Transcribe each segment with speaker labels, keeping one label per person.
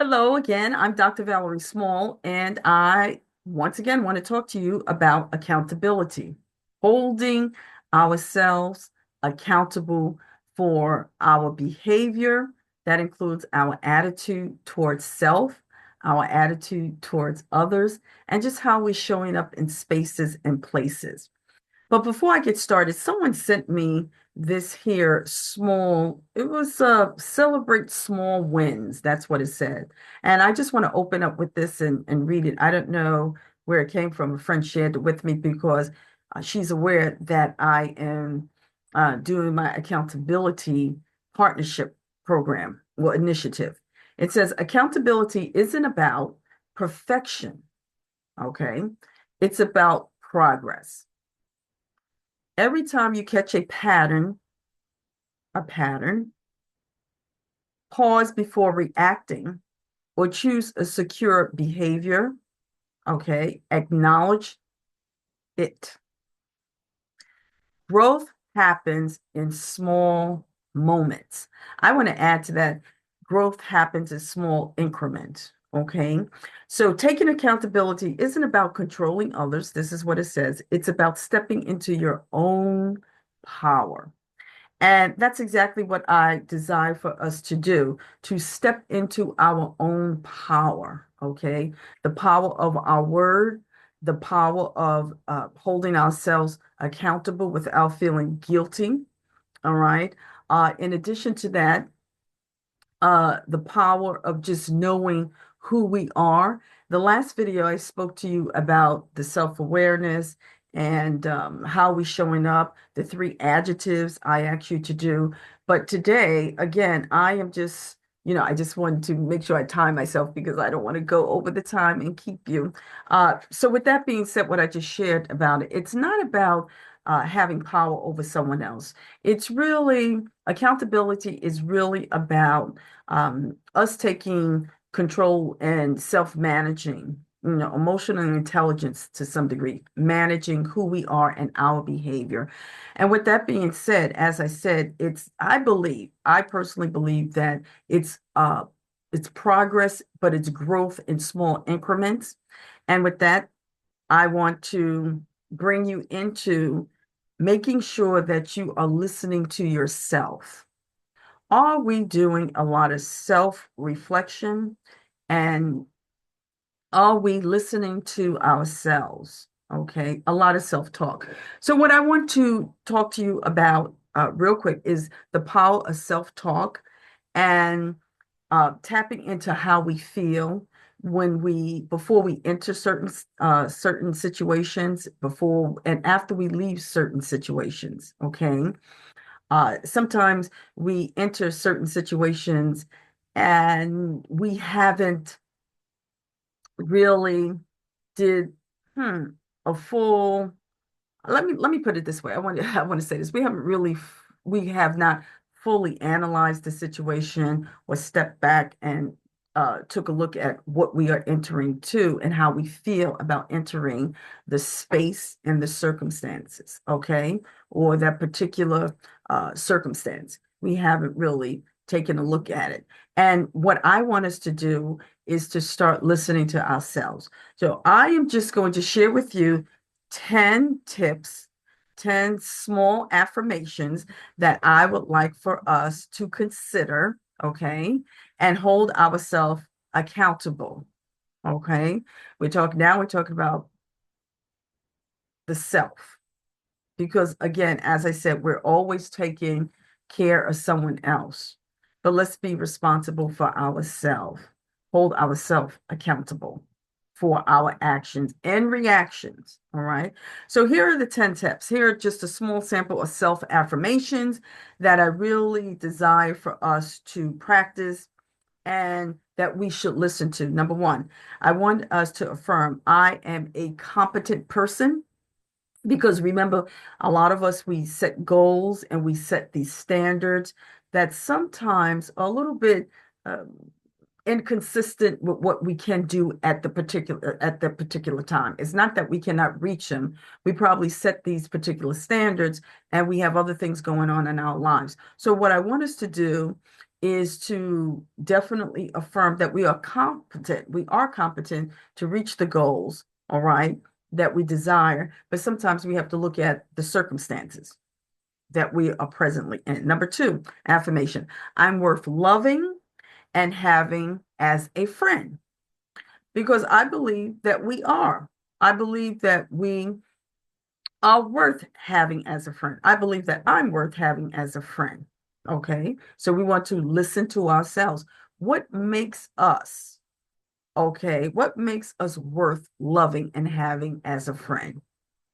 Speaker 1: Hello again. I'm Dr. Valerie Small, and I once again want to talk to you about accountability, holding ourselves accountable for our behavior. That includes our attitude towards self, our attitude towards others, and just how we're showing up in spaces and places. But before I get started, someone sent me this here small, it was celebrate small wins. That's what it said. And I just want to open up with this and read it. I don't know where it came from. A friend shared it with me because she's aware that I am doing my accountability partnership program or initiative. It says accountability isn't about perfection, okay? It's about progress. Every time you catch a pattern, pause before reacting or choose a secure behavior, okay? Acknowledge it. Growth happens in small moments. I want to add to that, growth happens in small increments, okay? So taking accountability isn't about controlling others. This is what it says. It's about stepping into your own power. And that's exactly what I desire for us to do, to step into our own power, okay? The power of our word, the power of holding ourselves accountable without feeling guilty, all right? In addition to that, the power of just knowing who we are. The last video I spoke to you about the self-awareness and how we showing up, the three adjectives I asked you to do. But today, again, I am just, I just wanted to make sure I time myself because I don't want to go over the time and keep you. So with that being said, what I just shared about it, it's not about having power over someone else. It's really, accountability is really about us taking control and self-managing, emotional intelligence to some degree, managing who we are and our behavior. And with that being said, as I said, I personally believe that it's progress, but it's growth in small increments. And with that, I want to bring you into making sure that you are listening to yourself. Are we doing a lot of self-reflection and are we listening to ourselves? Okay, a lot of self-talk. So, what I want to talk to you about real quick is the power of self-talk and tapping into how we feel before we enter certain situations, before and after we leave certain situations. Okay, sometimes we enter certain situations and we haven't really did hmm, a full, let me put it this way. I want to say this. We have not fully analyzed the situation or stepped back and took a look at what we are entering to and how we feel about entering the space and the circumstances, okay? Or that particular circumstance. We haven't really taken a look at it. And what I want us to do is to start listening to ourselves. So I am just going to share with you 10 tips, 10 small affirmations that I would like for us to consider, okay, and hold ourselves accountable, okay? We're talking about the self, because again, as I said, we're always taking care of someone else, but let's be responsible for ourselves, hold ourselves accountable for our actions and reactions. All right. So here are the 10 tips. Here are just a small sample of self affirmations that I really desire for us to practice and that we should listen to. Number one, I want us to affirm I am a competent person. Because remember, a lot of us, we set goals and we set these standards that sometimes are a little bit um, inconsistent with what we can do at the particular time. It's not that we cannot reach them. We probably set these particular standards and we have other things going on in our lives. So what I want us to do is to definitely affirm that we are competent. We are competent to reach the goals, all right, that we desire. But sometimes we have to look at the circumstances that we are presently in. Number two, affirmation. I'm worth loving and having as a friend because I believe that we are. I believe that we are worth having as a friend. I believe that I'm worth having as a friend. Okay. So we want to listen to ourselves. What makes us, okay, what makes us worth loving and having as a friend?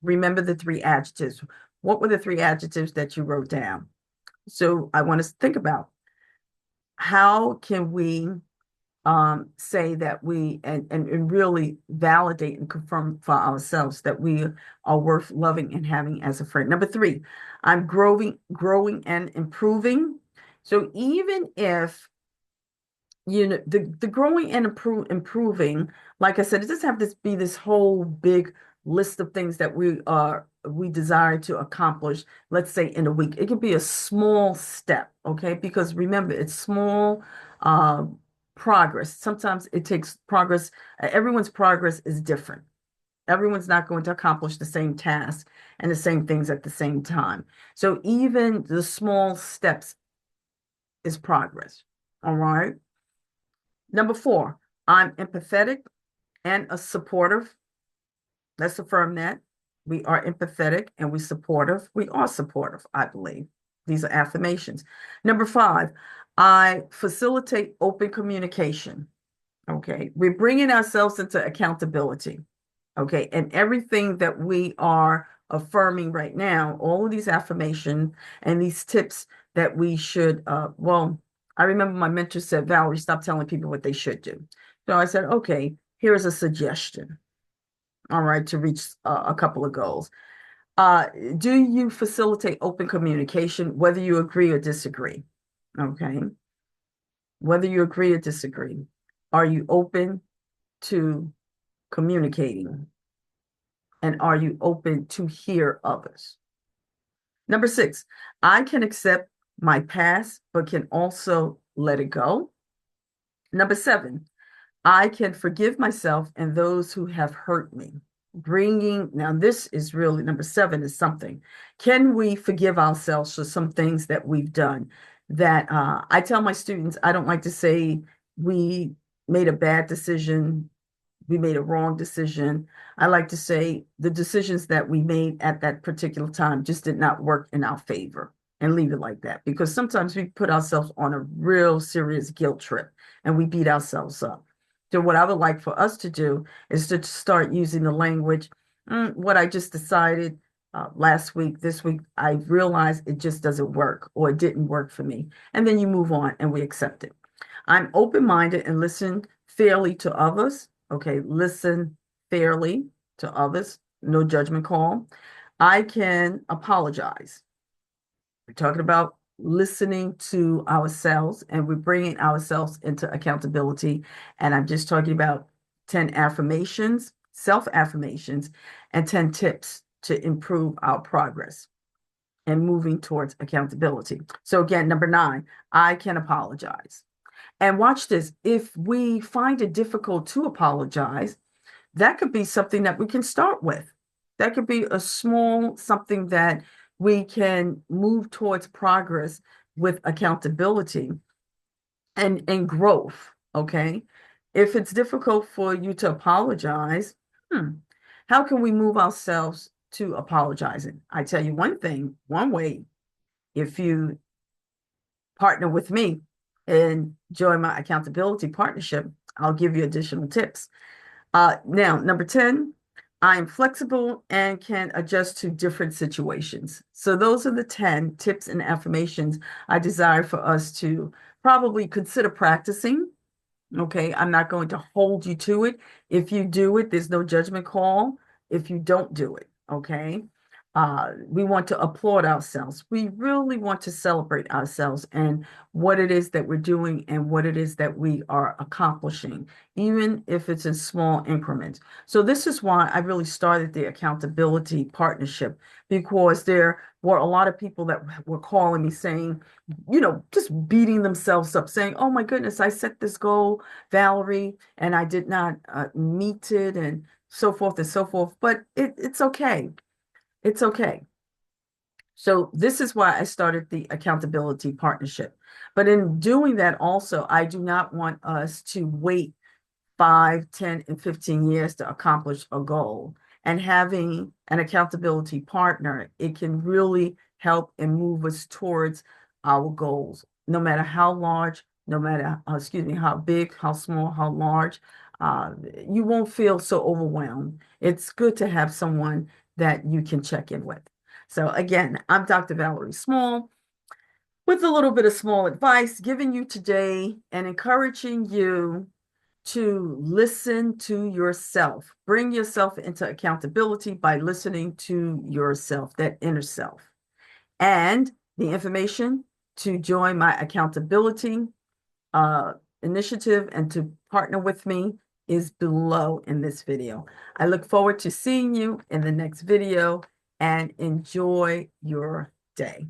Speaker 1: Remember the three adjectives. What were the three adjectives that you wrote down? So I want us to think about how can we say that we and really validate and confirm for ourselves that we are worth loving and having as a friend. Number three, I'm growing and improving. So even if the growing and improving, like I said, it doesn't have to be this whole big list of things that we desire to accomplish, let's say in a week. It can be a small step, okay? Because remember, it's small uh, progress. Sometimes it takes progress. Everyone's progress is different. Everyone's not going to accomplish the same task and the same things at the same time. So even the small steps is progress. All right. Number four, I'm empathetic and a supportive. Let's affirm that. We are empathetic and we supportive. We are supportive, I believe. These are affirmations. Number five, I facilitate open communication. Okay. We're bringing ourselves into accountability. Okay. And everything that we are affirming right now, all of these affirmations and these tips that we should, well, I remember my mentor said, Valerie, stop telling people what they should do. So I said, okay, here's a suggestion. All right, to reach a couple of goals. Uh, do you facilitate open communication, whether you agree or disagree? Okay. Whether you agree or disagree, are you open to communicating? And are you open to hear others? Number six, I can accept my past, but can also let it go. Number seven, I can forgive myself and those who have hurt me. Now this is really number seven is something. Can we forgive ourselves for some things that we've done? That I tell my students, I don't like to say we made a bad decision, we made a wrong decision. I like to say the decisions that we made at that particular time just did not work in our favor and leave it like that. Because sometimes we put ourselves on a real serious guilt trip and we beat ourselves up. So what I would like for us to do is to start using the language, what I just decided last week, this week, I realized it just doesn't work or it didn't work for me. And then you move on and we accept it. I'm open-minded and listen fairly to others. Okay, listen fairly to others, no judgment call. I can apologize. We're talking about listening to ourselves and we're bringing ourselves into accountability. And I'm just talking about 10 affirmations, self-affirmations, and 10 tips to improve our progress and moving towards accountability. So again, number nine, I can apologize. And watch this. If we find it difficult to apologize, that could be something that we can start with. That could be a small something that we can move towards progress with accountability and growth. Okay. If it's difficult for you to apologize, how can we move ourselves to apologizing? I tell you one thing, one way, if you partner with me and join my accountability partnership, I'll give you additional tips. Now, number 10, I'm flexible and can adjust to different situations. So those are the 10 tips and affirmations I desire for us to probably consider practicing. Okay, I'm not going to hold you to it. If you do it, there's no judgment call. If you don't do it, okay? We want to applaud ourselves. We really want to celebrate ourselves and what it is that we're doing and what it is that we are accomplishing, even if it's in small increments. So this is why I really started the accountability partnership, because there were a lot of people that were calling me saying, just beating themselves up, saying, "Oh my goodness, I set this goal, Valerie, and I did not meet it," and so forth and so forth. But it's okay. It's okay. So this is why I started the accountability partnership. But in doing that also, I do not want us to wait 5, 10, and 15 years to accomplish a goal. And having an accountability partner, it can really help and move us towards our goals, no matter how large, no matter, excuse me, how big, how small, how large. You won't feel so overwhelmed. It's good to have someone that you can check in with. So again, I'm Dr. Valerie Small with a little bit of small advice giving you today and encouraging you to listen to yourself. Bring yourself into accountability by listening to yourself, that inner self. And the information to join my accountability uh, initiative and to partner with me is below in this video. I look forward to seeing you in the next video and enjoy your day.